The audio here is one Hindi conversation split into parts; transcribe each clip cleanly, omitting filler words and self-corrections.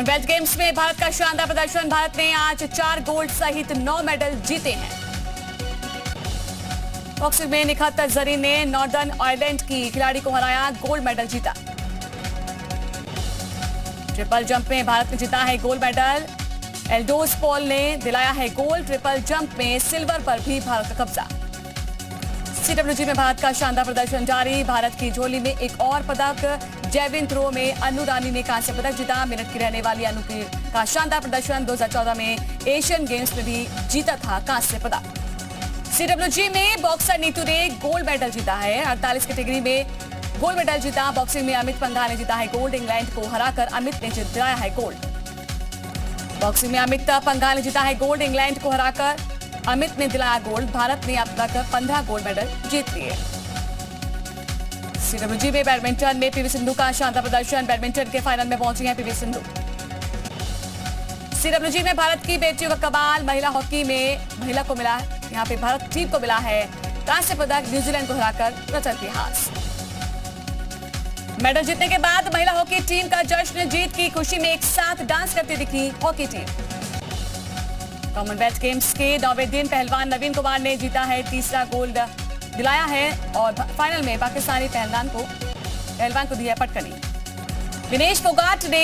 कॉमनवेल्थ गेम्स में भारत का शानदार प्रदर्शन। भारत ने आज 4 गोल्ड सहित 9 मेडल जीते हैं। बॉक्सिंग में निखत जरीन ने नॉर्दर्न आयरलैंड की खिलाड़ी को हराया, गोल्ड मेडल जीता। ट्रिपल जंप में भारत ने जीता है गोल्ड मेडल। एल्डोस पॉल ने दिलाया है गोल्ड। ट्रिपल जंप में सिल्वर पर भी भारत का कब्जा। सीडब्ल्यूजी में भारत का शानदार प्रदर्शन जारी। भारत की झोली में एक और पदक। जैवलिन थ्रो में अनु रानी ने कांस्य पदक जीता। मिनट की रहने वाली अनु का शानदार प्रदर्शन 2014 में एशियन गेम्स में भी जीता था कांस्य पदक। सीडब्ल्यूजी में बॉक्सर नीतू ने गोल्ड मेडल जीता है। 48 कैटेगरी में गोल्ड मेडल जीता। बॉक्सिंग में अमित पंघाल ने जीता है गोल्ड। इंग्लैंड को हराकर अमित ने दिलाया है गोल्ड। बॉक्सिंग में अमित पंघाल ने जीता है गोल्ड। इंग्लैंड को हराकर अमित ने दिलाया गोल्ड। भारत ने अब तक 15 गोल्ड मेडल जीत लिए। सीडब्ल्यूजी में बैडमिंटन में पीवी सिंधु का शानदार प्रदर्शन। बैडमिंटन के फाइनल में पहुंची हैं पीवी सिंधु। सीडब्ल्यूजी में भारत की बेटियों का कमाल। महिला हॉकी में महिला को मिला, यहां पे भारत टीम को मिला है कांस्य पदक। न्यूजीलैंड को हराकर रचा इतिहास। मेडल जीतने के बाद महिला हॉकी टीम का जश्न। जीत की खुशी में एक साथ डांस करती दिखी हॉकी टीम। कॉमनवेल्थ गेम्स के 9वें दिन पहलवान नवीन कुमार ने जीता है तीसरा गोल्ड दिलाया है और फाइनल में पाकिस्तानी पहलवान को दिया पटकनी। विनेश फोगाट ने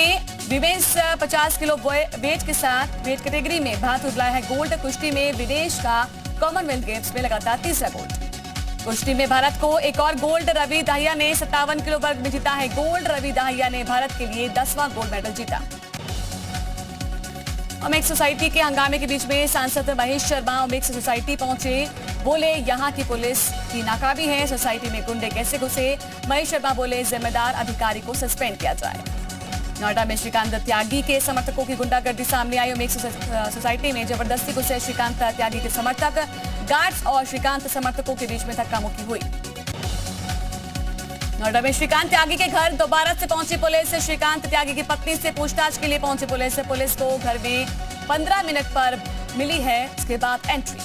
विमेंस 50 किलो वेट के साथ वेट कैटेगरी में भारत को दिलाया है गोल्ड। कुश्ती में विनेश का कॉमनवेल्थ गेम्स में लगातार तीसरा गोल्ड। कुश्ती में भारत को एक और गोल्ड। रवि दाहिया ने 57 किलो वर्ग में जीता है गोल्ड। रवि दाहिया ने भारत के लिए 10वां गोल्ड मेडल जीता। ओमेक्स सोसाइटी के हंगामे के बीच में सांसद महेश शर्मा ओमेक्स सोसाइटी पहुंचे। बोले यहां की पुलिस की नाकामी है, सोसाइटी में गुंडे कैसे घुसे। महेश शर्मा बोले जिम्मेदार अधिकारी को सस्पेंड किया जाए। नोएडा में श्रीकांत त्यागी के समर्थकों की गुंडागर्दी सामने आई। ओमेक्स सोसाइटी में जबरदस्ती घुसे श्रीकांत त्यागी के समर्थक। गार्ड्स और श्रीकांत समर्थकों के बीच में धक्का मुक्की हुई। नोएडा में श्रीकांत त्यागी के घर दोबारा से पहुंची पुलिस। श्रीकांत त्यागी की पत्नी से पूछताछ के लिए पहुंची पुलिस। पुलिस को घर में 15 मिनट पर मिली है, इसके बाद एंट्री।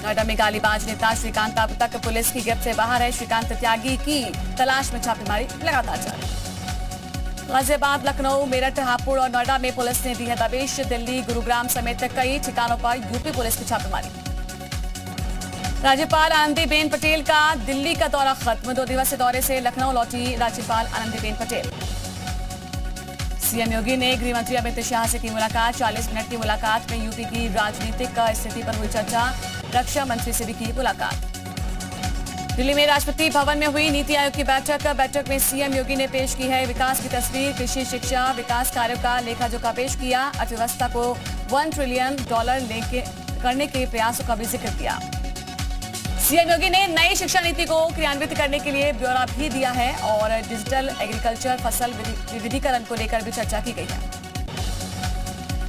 नोएडा में गालीबाज नेता श्रीकांत अब तक पुलिस की गिरफ्त से बाहर है। श्रीकांत त्यागी की तलाश में छापेमारी लगातार जारी। गाजियाबाद, लखनऊ, मेरठ, हापुड़ और नोएडा में पुलिस ने दी है दबिश। दिल्ली, गुरुग्राम समेत कई ठिकानों पर यूपी पुलिस की छापेमारी। राज्यपाल आनंदीबेन पटेल का दिल्ली का दौरा खत्म। 2 दिवसीय दौरे से लखनऊ लौटी राज्यपाल आनंदीबेन पटेल। सीएम योगी ने गृह मंत्री अमित शाह से की मुलाकात। 40 मिनट की मुलाकात में यूपी की राजनीतिक स्थिति पर हुई चर्चा। रक्षा मंत्री से भी की मुलाकात। दिल्ली में राष्ट्रपति भवन में हुई नीति आयोग की बैठक में सीएम योगी ने पेश की है विकास की तस्वीर। कृषि, शिक्षा, विकास कार्यों का लेखा जोखा पेश किया। अर्थव्यवस्था को $1 ट्रिलियन करने के प्रयासों का भी जिक्र किया। सीएम योगी ने नई शिक्षा नीति को क्रियान्वित करने के लिए ब्यौरा भी दिया है और डिजिटल एग्रीकल्चर, फसल विविधीकरण को लेकर भी चर्चा की गई है।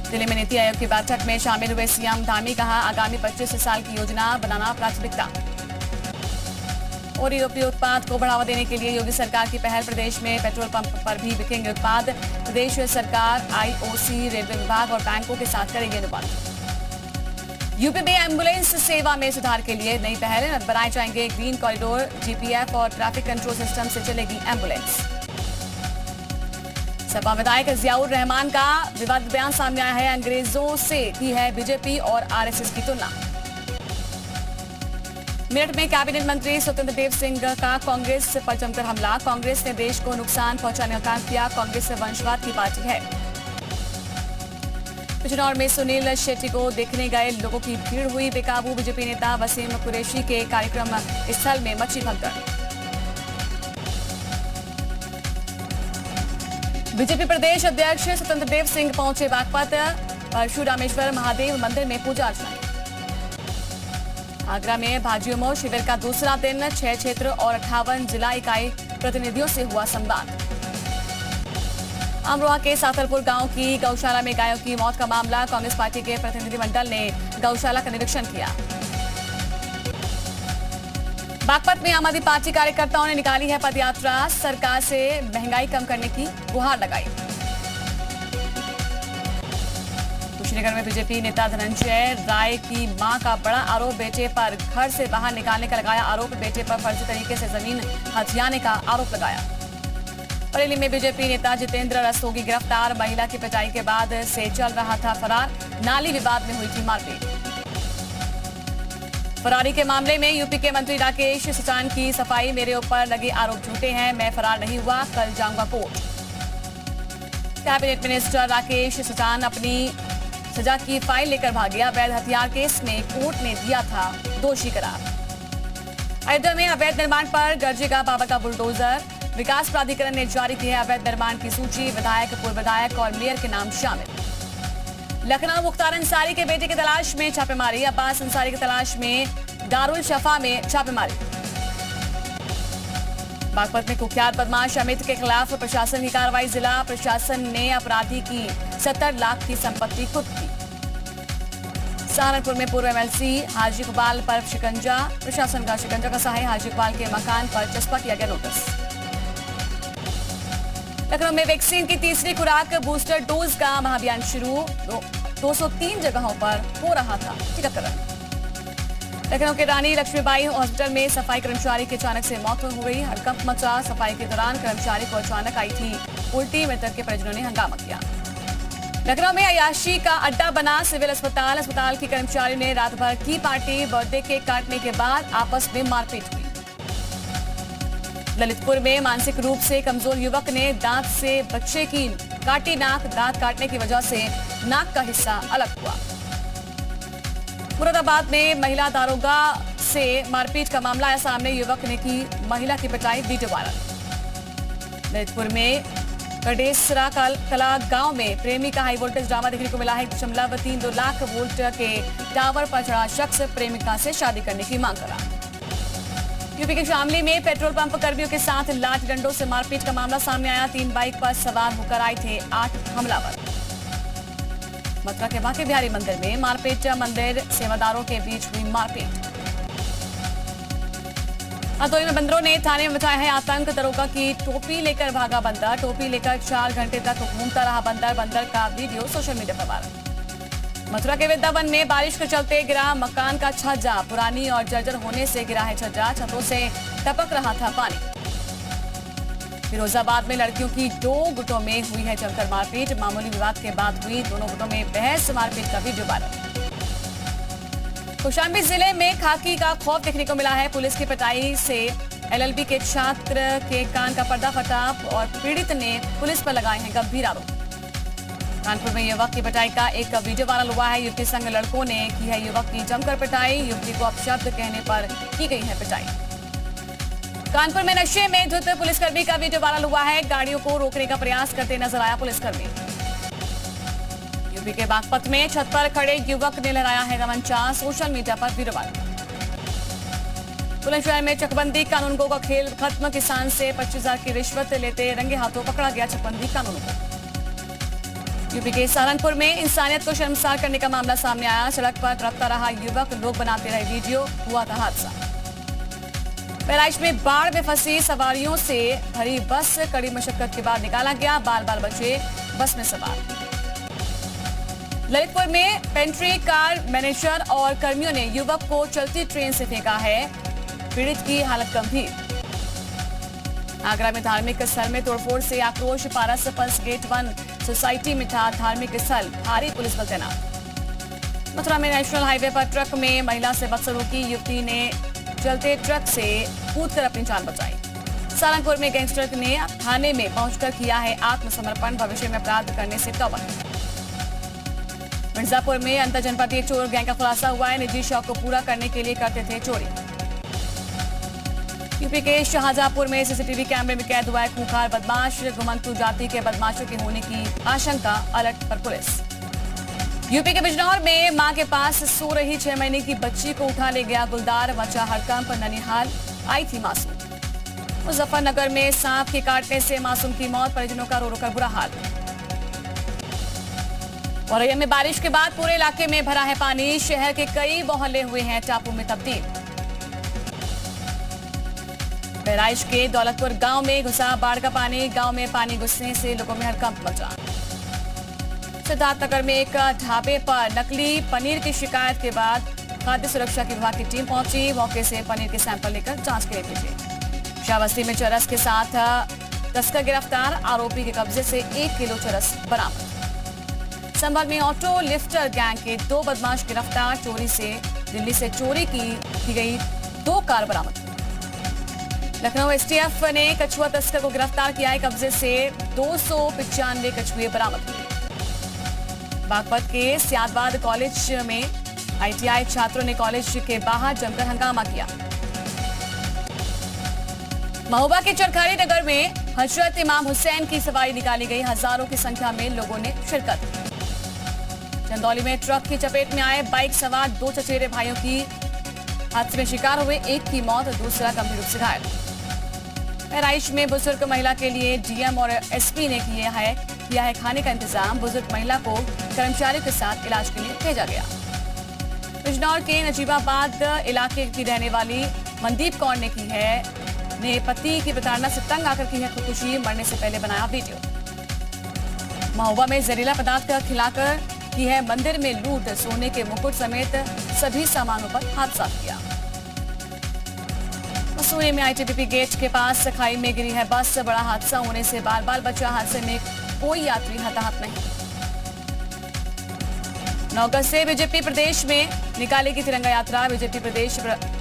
दिल्ली में नीति आयोग की बैठक में शामिल हुए सीएम धामी, कहा आगामी 25 साल की योजना बनाना प्राथमिकता। और यूरोपीय उत्पाद को बढ़ावा देने के लिए योगी सरकार की पहल। प्रदेश में पेट्रोल पंप पर भी बिकेंगे उत्पाद। प्रदेश सरकार आईओसी, रेलवे विभाग और बैंकों के साथ करेंगे अनुबंध। यूपी में एम्बुलेंस सेवा में सुधार के लिए नई पहल। बनाए जाएंगे ग्रीन कॉरिडोर। जीपीएफ और ट्रैफिक कंट्रोल सिस्टम से चलेगी एम्बुलेंस। सपा विधायक जियाउर रहमान का विवादित बयान सामने आया है। अंग्रेजों से की है बीजेपी और आरएसएस की तुलना। मेरठ में कैबिनेट मंत्री स्वतंत्र देव सिंह का कांग्रेस पर जमकर हमला। कांग्रेस ने देश को नुकसान पहुंचाने का काम किया। कांग्रेस वंशवाद की पार्टी है। बिजनौर में सुनील शेट्टी को देखने गए लोगों की भीड़ हुई बेकाबू। बीजेपी नेता वसीम कुरैशी के कार्यक्रम स्थल में मची भगदड़। बीजेपी प्रदेश अध्यक्ष स्वतंत्र देव सिंह पहुंचे बागपत। परशुरामेश्वर महादेव मंदिर में पूजा अर्चना। आगरा में भाजियों शिविर का दूसरा दिन। 6 क्षेत्र और 58 जिला इकाई प्रतिनिधियों से हुआ संवाद। अमरोहा के सातलपुर गांव की गौशाला में गायों की मौत का मामला। कांग्रेस पार्टी के प्रतिनिधिमंडल ने गौशाला का निरीक्षण किया। बागपत में आम आदमी पार्टी कार्यकर्ताओं ने निकाली है पदयात्रा। सरकार से महंगाई कम करने की गुहार लगाई। कुशीनगर में बीजेपी नेता धनंजय राय की मां का बड़ा आरोप। बेटे पर घर से बाहर निकालने का लगाया आरोप। बेटे पर फर्जी तरीके से जमीन हथियाने का आरोप लगाया। बरेली में बीजेपी नेता जितेंद्र रस्तोगी गिरफ्तार। महिला की पिटाई के बाद से चल रहा था फरार। नाली विवाद में हुई थी मारपीट। फरारी के मामले में यूपी के मंत्री राकेश सचान की सफाई। मेरे ऊपर लगे आरोप झूठे हैं, मैं फरार नहीं हुआ, कल जाऊंगा court. Cabinet minister Rakesh Sachan अपनी सजा की फाइल लेकर भागे। अवैध हथियार केस में कोर्ट ने दिया था दोषी करार। अयोध्या में अवैध निर्माण पर गरजेगा बाबा का बुलडोजर। विकास प्राधिकरण ने जारी की है अवैध निर्माण की सूची। विधायक, पूर्व विधायक और मेयर के नाम शामिल। लखनऊ मुख्तार अंसारी के बेटे की तलाश में छापेमारी। अब्बास अंसारी की तलाश में दारुल शफा में छापेमारी। बागपत में कुख्यात बदमाश अमित के खिलाफ प्रशासन की कार्रवाई। जिला प्रशासन ने अपराधी की 70 लाख की संपत्ति कुर्क की। सहारनपुर में पूर्व एमएलसी हाजी इकबाल पर शिकंजा। प्रशासन का शिकंजा कसा है। हाजी इकबाल के मकान पर चस्पा किया गया नोटिस। लखनऊ में वैक्सीन की तीसरी खुराक बूस्टर डोज का महाअभियान शुरू। 203 जगहों पर हो रहा था टीकाकरण। लखनऊ के रानी लक्ष्मीबाई हॉस्पिटल में सफाई कर्मचारी की अचानक से मौत हो गई। हड़कंप मचा। सफाई के दौरान कर्मचारी को अचानक आई थी उल्टी। मृतक के परिजनों ने हंगामा किया। लखनऊ में अयाशी का अड्डा बना सिविल अस्पताल। अस्पताल की कर्मचारियों ने रात भर की पार्टी। बर्थडे केक काटने के बाद आपस में मारपीट हुई। ललितपुर में मानसिक रूप से कमजोर युवक ने दांत से बच्चे की काटी नाक। दांत काटने की वजह से नाक का हिस्सा अलग हुआ। मुरादाबाद में महिला दारोगा से मारपीट का मामला आया सामने। युवक ने की महिला की पिटाई, वीडियो वायरल। ललितपुर में कडेसरा कला गांव में प्रेमी का हाई वोल्टेज ड्रामा देखने को मिला है। 1.32 लाख वोल्ट के टावर पर चढ़ा शख्स प्रेमिका से शादी करने की मांग करा। यूपी के शामली में पेट्रोल पंप कर्मियों के साथ लाठी डंडों से मारपीट का मामला सामने आया। 3 बाइक पर सवार होकर आए थे 8 हमलावर। मथुरा के बांके बिहारी मंदिर में मारपीट। मंदिर सेवादारों के बीच हुई मारपीट। हथौड़ी में बंदरों ने थाने में मचाया है आतंक। दरोगा की टोपी लेकर भागा बंदर। टोपी लेकर 4 घंटे तक घूमता रहा बंदर। बंदर का वीडियो सोशल मीडिया पर वायरल। मथुरा के वृंदावन में बारिश के चलते गिरा मकान का छज्जा। पुरानी और जर्जर होने से गिरा है छज्जा। छतों से टपक रहा था पानी। फिरोजाबाद में लड़कियों की 2 गुटों में हुई है जमकर मारपीट। मामूली विवाद के बाद हुई दोनों गुटों में बहस। मारपीट का वीडियो वायरल। कौशाम्बी जिले में खाकी का खौफ देखने को मिला है। पुलिस की पिटाई से एलएलबी के छात्र के कान का पर्दा फटा और पीड़ित ने पुलिस पर लगाए हैं गंभीर आरोप। कानपुर में युवक की पिटाई का एक वीडियो वायरल हुआ है। युवती संघ लड़कों ने की है युवक की जमकर पिटाई। युवती को अपशब्द कहने पर की गई है पिटाई। कानपुर में नशे में धुत पुलिसकर्मी का वीडियो वायरल हुआ है। गाड़ियों को रोकने का प्रयास करते नजर आया पुलिसकर्मी। यूपी के बागपत में छत पर खड़े युवक ने लहराया है तमंचा। सोशल मीडिया पर वीडियो वायरल। बुलंदशहर में चकबंदी कानूनगो का खेल खत्म। किसान से 25,000 की रिश्वत लेते रंगे हाथों पकड़ा गया चकबंदी कानूनगो। यूपी के सहारनपुर में इंसानियत को शर्मसार करने का मामला सामने आया। सड़क पर तड़पता रहा युवक। लोग बनाते रहे वीडियो। हुआ था हादसा। बहराइच में बाढ़ में फंसी सवारियों से भरी बस कड़ी मशक्कत के बाद निकाला गया। बाल बाल बचे बस में सवार। ललितपुर में पेंट्री कार मैनेजर और कर्मियों ने युवक को चलती ट्रेन से फेंका है। पीड़ित की हालत गंभीर। आगरा में धार्मिक स्थल में तोड़फोड़ से आक्रोश। पारस पल्स गेट 1 सोसाइटी में था धार्मिक स्थल। भारी पुलिस बल तैनात। मथुरा में नेशनल हाईवे पर ट्रक में महिला से बदसलूकी की। युवती ने चलते ट्रक से कूदकर अपनी जान बचाई। सहारनपुर में गैंगस्टर ने थाने में पहुंचकर किया है आत्मसमर्पण। भविष्य में अपराध करने से तौबा। मिर्जापुर में अंतर जनपदीय चोर गैंग का खुलासा हुआ है। निजी शौक को पूरा करने के लिए करते थे चोरी। यूपी के शाहजहांपुर में सीसीटीवी कैमरे में कैद हुआ है खूंखार बदमाश। घुमंतू जाति के बदमाशों के होने की आशंका। अलर्ट पर पुलिस। यूपी के बिजनौर में मां के पास सो रही 6 महीने की बच्ची को उठा ले गया गुलदार। मचा हड़कंप। ननिहाल आई थी मासूम। मुजफ्फरनगर में सांप के काटने से मासूम की मौत। परिजनों का रो रो कर बुरा हाल। औरैया में बारिश के बाद पूरे इलाके में भरा है पानी। शहर के कई मोहल्ले हुए हैं टापू में तब्दील। बहराइच के दौलतपुर गांव में घुसा बाढ़ का पानी। गांव में पानी घुसने से लोगों में हड़कंप मचा। सिद्धार्थनगर में एक ढाबे पर नकली पनीर की शिकायत के बाद खाद्य सुरक्षा विभाग की टीम पहुंची। मौके से पनीर के सैंपल लेकर जांच के लिए भेजे। श्रावस्ती में चरस के साथ तस्कर गिरफ्तार, आरोपी के कब्जे से 1 किलो चरस बरामद। संभल में ऑटो लिफ्टर गैंग के 2 बदमाश गिरफ्तार, चोरी से दिल्ली से चोरी की गई 2 कार बरामद। लखनऊ एसटीएफ ने कछुआ तस्कर को गिरफ्तार किया है, कब्जे से 295 कछुए बरामद हुए। बागपत के सियादबाद कॉलेज में आईटीआई छात्रों ने कॉलेज के बाहर जमकर हंगामा किया। महोबा के चरखारी नगर में हजरत इमाम हुसैन की सवारी निकाली गई, हजारों की संख्या में लोगों ने शिरकत। चंदौली में ट्रक की चपेट में आए बाइक सवार 2 चचेरे भाइयों की हादसे में शिकार हुए, एक की मौत और दूसरा गंभीर रूप से घायल। बहराइच में बुजुर्ग महिला के लिए डीएम और एसपी ने किया है खाने का इंतजाम, बुजुर्ग महिला को कर्मचारियों के साथ इलाज के लिए भेजा गया। बिजनौर के नजीबाबाद इलाके की रहने वाली मनदीप कौर ने पति की प्रताड़ना से तंग आकर की है खुदकुशी, मरने से पहले बनाया वीडियो। महोबा में जहरीला पदार्थ खिलाकर की है मंदिर में लूट, सोने के मुकुट समेत सभी सामानों पर हाथ साफ किया। मसूरी में आईटीबीपी गेट के पास खाई में गिरी है बस, बड़ा हादसा होने से बाल बचा, हादसे में कोई यात्री हताहत नहीं। 9 अगस्त से बीजेपी प्रदेश में निकालेगी तिरंगा यात्रा, बीजेपी प्रदेश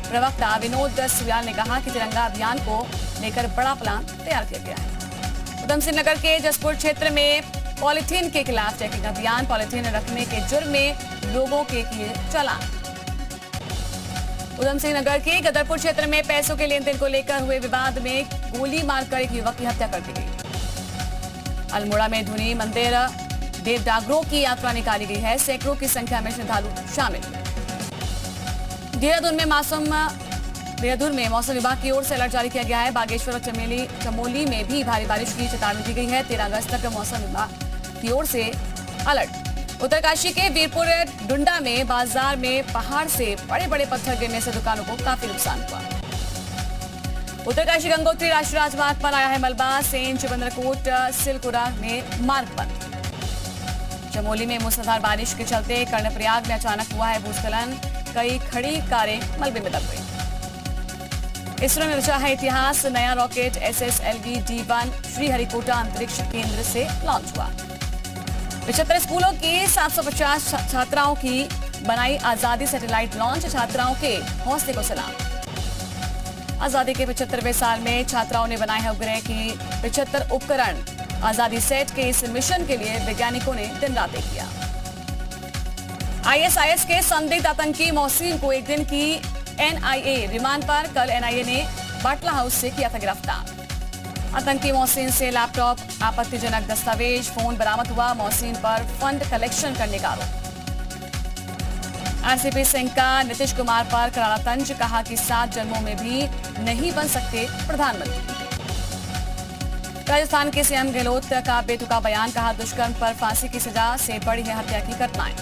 प्रवक्ता विनोद सुयाल ने कहा कि तिरंगा अभियान को लेकर बड़ा प्लान तैयार किया गया है। उधम सिंह नगर के जसपुर क्षेत्र में पॉलिथीन के खिलाफ चेकिंग अभियान, पॉलिथीन रखने के जुर्म में लोगों के किए चालान। उधम सिंह नगर के गदरपुर क्षेत्र में पैसों के लेन देन को लेकर हुए विवाद में गोली मारकर एक युवक की हत्या कर दी गई। अल्मोड़ा में धुनी मंदिर देव डागरों की यात्रा निकाली गई है, सैकड़ों की संख्या में श्रद्धालु शामिल। देहरादून में मौसम विभाग की ओर से अलर्ट जारी किया गया है, बागेश्वर और चमोली में भी भारी बारिश की चेतावनी दी गई है। 13 अगस्त तक मौसम विभाग की ओर से अलर्ट। उत्तरकाशी के वीरपुर डुंडा में बाजार में पहाड़ से बड़े पत्थर गिरने से दुकानों को काफी नुकसान हुआ। उत्तरकाशी गंगोत्री राष्ट्रीय राजमार्ग पर आया है मलबा, सेंज बंदरकोट सिलकुरा में मार्ग बंद। चमोली में मूसलाधार बारिश के चलते कर्णप्रयाग में अचानक हुआ है भूस्खलन, कई खड़ी कारें मलबे में दब गई। इसरो ने रचा है इतिहास, नया रॉकेट SSLV D1 श्रीहरिकोटा अंतरिक्ष केंद्र से लॉन्च हुआ। 75 स्कूलों की 750 छात्राओं की बनाई आजादी सैटेलाइट लॉन्च, छात्राओं के हौसले को सलाम। आजादी के 75वें साल में छात्राओं ने बनाए हैं उपग्रह की 75 उपकरण। आजादी सेट के इस मिशन के लिए वैज्ञानिकों ने दिन रात एक किया। ISIS के संदिग्ध आतंकी मोहसिन को एक दिन की NIA रिमांड पर, कल NIA ने बाटला हाउस से किया था गिरफ्तार। आतंकी मोहसिन से लैपटॉप, आपत्तिजनक दस्तावेज, फोन बरामद हुआ। मोहसिन पर फंड कलेक्शन करने का आरोप। RCP सिंह का नीतीश कुमार पर करारा तंज, कहा कि 7 जन्मों में भी नहीं बन सकते प्रधानमंत्री। राजस्थान के सीएम गहलोत का बेतुका बयान, कहा दुष्कर्म पर फांसी की सजा से बड़ी है हत्या की घटनाएं।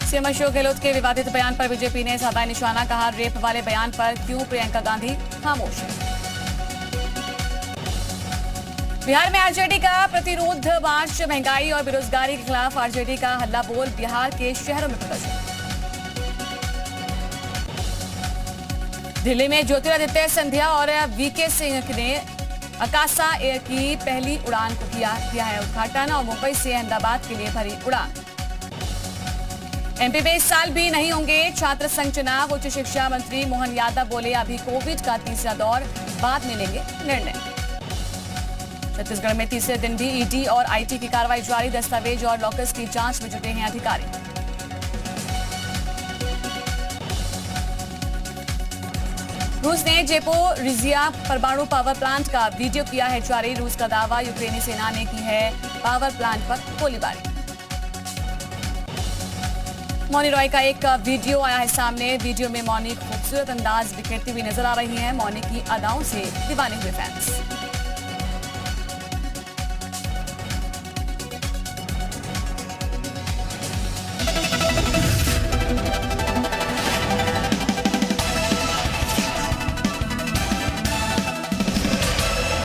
सीएम अशोक गहलोत के विवादित बयान पर बीजेपी ने साधा निशाना, कहा रेप वाले बयान पर क्यों प्रियंका गांधी खामोश है। बिहार में आरजेडी का प्रतिरोध मार्च, महंगाई और बेरोजगारी के खिलाफ आरजेडी का हल्ला बोल, बिहार के शहरों में प्रदर्शन। दिल्ली में ज्योतिरादित्य सिंधिया और वीके सिंह ने आकाशा एयर की पहली उड़ान को किया है उद्घाटन, और मुंबई से अहमदाबाद के लिए भरी उड़ान। एमपी में इस साल भी नहीं होंगे छात्र संघ चुनाव, उच्च शिक्षा मंत्री मोहन यादव बोले अभी कोविड का तीसरा दौर, बाद में लेंगे निर्णय। छत्तीसगढ़ में तीसरे दिन भी ईडी और आईटी की कार्रवाई जारी, दस्तावेज और लॉकर्स की जांच में जुटे हैं अधिकारी। रूस ने ज़ेपोरिज़िया परमाणु पावर प्लांट का वीडियो किया है जारी, रूस का दावा यूक्रेनी सेना ने की है पावर प्लांट पर गोलीबारी। मौनी रॉय का एक वीडियो आया है सामने, वीडियो में मौनी खूबसूरत अंदाज बिखेरती हुई नजर आ रही है। मौनी की अदाओं से दीवाने हुए फैंस।